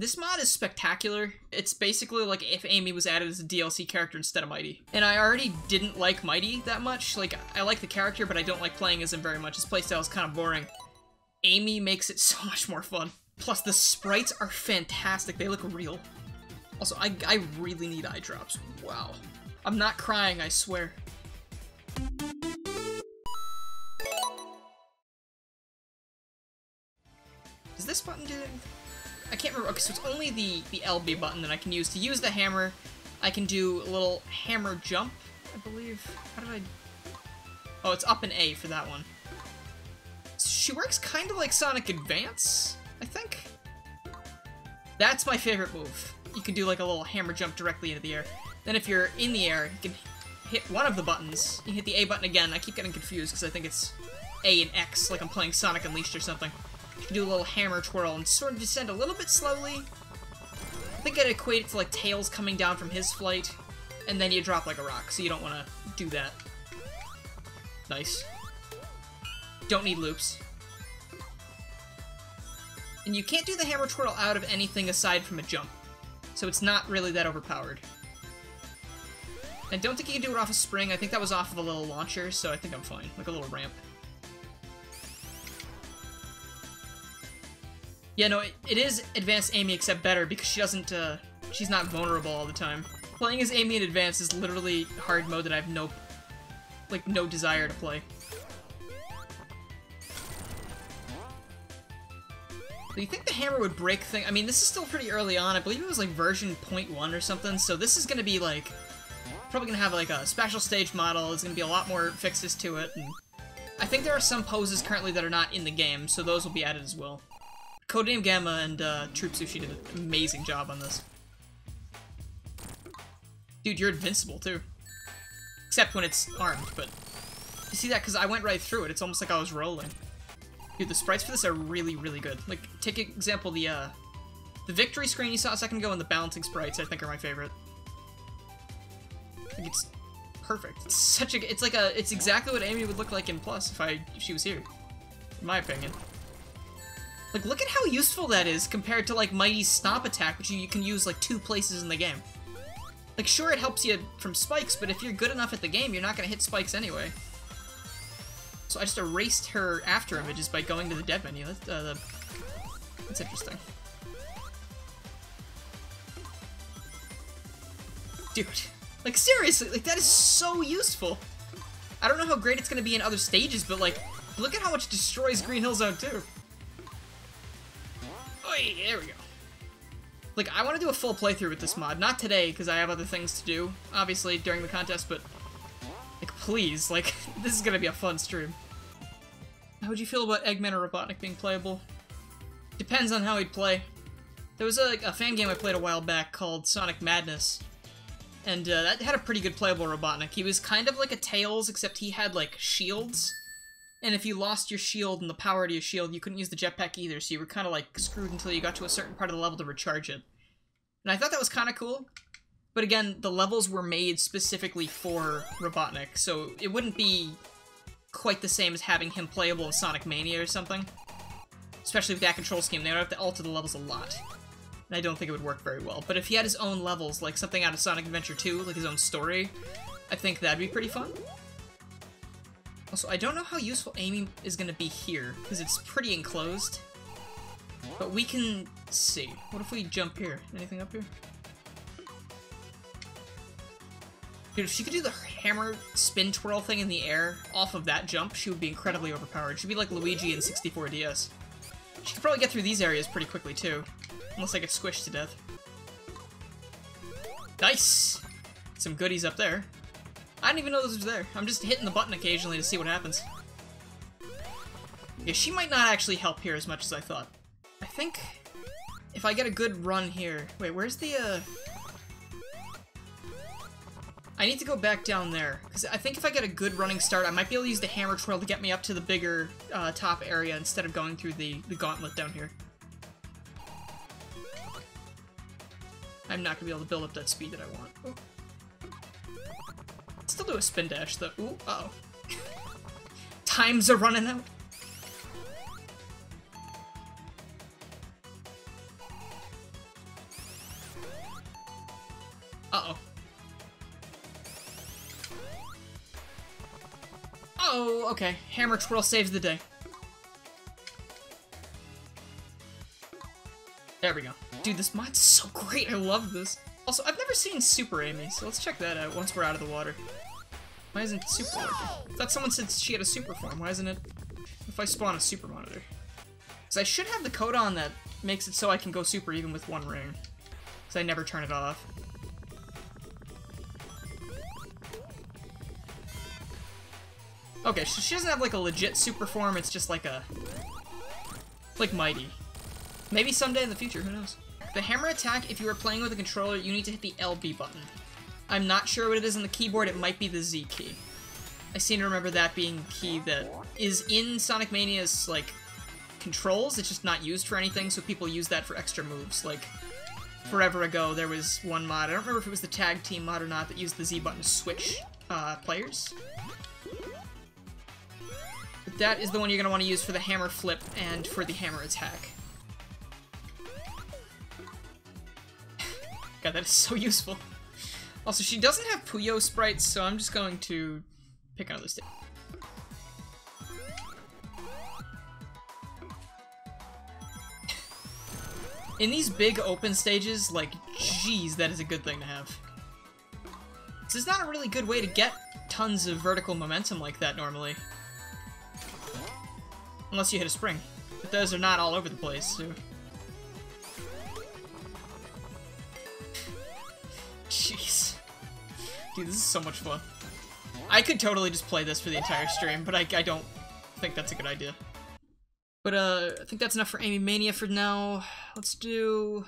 This mod is spectacular. It's basically like if Amy was added as a DLC character instead of Mighty. And I already didn't like Mighty that much. Like, I like the character, but I don't like playing as him very much. His playstyle is kind of boring. Amy makes it so much more fun. Plus, the sprites are fantastic. They look real. Also, I really need eye drops. Wow. I'm not crying, I swear. Does this button do anything? I can't remember. Okay, so it's only the LB button that I can use. To use the hammer, I can do a little hammer jump, I believe. How did I... Oh, it's up and A for that one. She works kind of like Sonic Advance, I think. That's my favorite move. You can do like a little hammer jump directly into the air. Then if you're in the air, you can hit one of the buttons. You can hit the A button again. I keep getting confused because I think it's A and X, like I'm playing Sonic Unleashed or something. You can do a little hammer twirl and sort of descend a little bit slowly. I think I'd equate it to like Tails coming down from his flight, and then you drop like a rock, so you don't want to do that. Nice. Don't need loops. And you can't do the hammer twirl out of anything aside from a jump, so it's not really that overpowered. I don't think you can do it off a spring. I think that was off of a little launcher, so I think I'm fine. Like a little ramp. Yeah, no, it is Advanced Amy, except better, because she doesn't, she's not vulnerable all the time. Playing as Amy in Advanced is literally hard mode that I have no desire to play. Do you think the hammer would break thing? I mean, this is still pretty early on. I believe it was, like, version 0.1 or something, so this is gonna be, like, probably gonna have, like, a special stage model. There's gonna be a lot more fixes to it, and I think there are some poses currently that are not in the game, so those will be added as well. Codename Gamma and Troop Sushi did an amazing job on this. Dude, you're invincible, too. Except when it's armed, but... You see that? Because I went right through it. It's almost like I was rolling. Dude, the sprites for this are really, really good. Like, take example, the victory screen you saw a second ago and the balancing sprites, I think, are my favorite. I think it's perfect. It's such a... It's exactly what Amy would look like in Plus if she was here. In my opinion. Like, look at how useful that is compared to, like, Mighty's Stomp Attack, which you can use, like, 2 places in the game. Like, sure, it helps you from spikes, but if you're good enough at the game, you're not gonna hit spikes anyway. So I just erased her after images by going to the dev menu. That's interesting. Dude, like, seriously, like, that is so useful. I don't know how great it's gonna be in other stages, but, like, look at how much it destroys Green Hill Zone 2. Oy, there we go. Like, I want to do a full playthrough with this mod. Not today, because I have other things to do, obviously, during the contest, but... Like, please, like, this is gonna be a fun stream. How would you feel about Eggman or Robotnik being playable? Depends on how he'd play. There was a fan game I played a while back called Sonic Madness, and that had a pretty good playable Robotnik. He was kind of like a Tails, except he had, like, shields. And if you lost your shield and the power to your shield, you couldn't use the jetpack either, so you were kind of, like, screwed until you got to a certain part of the level to recharge it. And I thought that was kind of cool. But again, the levels were made specifically for Robotnik, so it wouldn't be quite the same as having him playable in Sonic Mania or something. Especially with that control scheme, they would have to alter the levels a lot. And I don't think it would work very well. But if he had his own levels, like something out of Sonic Adventure 2, like his own story, I think that'd be pretty fun. Also, I don't know how useful Amy is going to be here, because it's pretty enclosed. But we can see. What if we jump here? Anything up here? Dude, if she could do the hammer spin twirl thing in the air off of that jump, she would be incredibly overpowered. She'd be like Luigi in 64DS. She could probably get through these areas pretty quickly, too. Unless I get squished to death. Nice! Some goodies up there. I didn't even know this was there. I'm just hitting the button occasionally to see what happens. Yeah, she might not actually help here as much as I thought. I think if I get a good run here... Wait, where's the, I need to go back down there, because I think if I get a good running start, I might be able to use the hammer twirl to get me up to the bigger top area instead of going through the gauntlet down here. I'm not going to be able to build up that speed that I want. Ooh. Still do a spin dash, though. Ooh, uh-oh. Times are running out. Uh-oh. Oh, okay. Hammer twirl saves the day. There we go. Dude, this mod's so great. I love this. Also, I've never seen Super Amy, so let's check that out once we're out of the water. Why isn't Super working? I thought someone said she had a super form. Why isn't it? If I spawn a super monitor. Because I should have the code on that makes it so I can go super even with one ring. Because I never turn it off. Okay, so she doesn't have like a legit super form, it's just like a... like Mighty. Maybe someday in the future, who knows? The hammer attack, if you are playing with a controller, you need to hit the LB button. I'm not sure what it is on the keyboard, it might be the Z key. I seem to remember that being the key that is in Sonic Mania's, like, controls, it's just not used for anything, so people use that for extra moves. Like, forever ago, there was one mod, I don't remember if it was the tag team mod or not, that used the Z button to switch players. But that is the one you're going to want to use for the hammer flip and for the hammer attack. God, that is so useful. Also, she doesn't have Puyo sprites, so I'm just going to pick another stage. In these big open stages, like, geez, that is a good thing to have. This is not a really good way to get tons of vertical momentum like that normally. Unless you hit a spring. But those are not all over the place, so... Jeez. Dude, this is so much fun. I could totally just play this for the entire stream, but I don't think that's a good idea. But, I think that's enough for Amy Mania for now. Let's do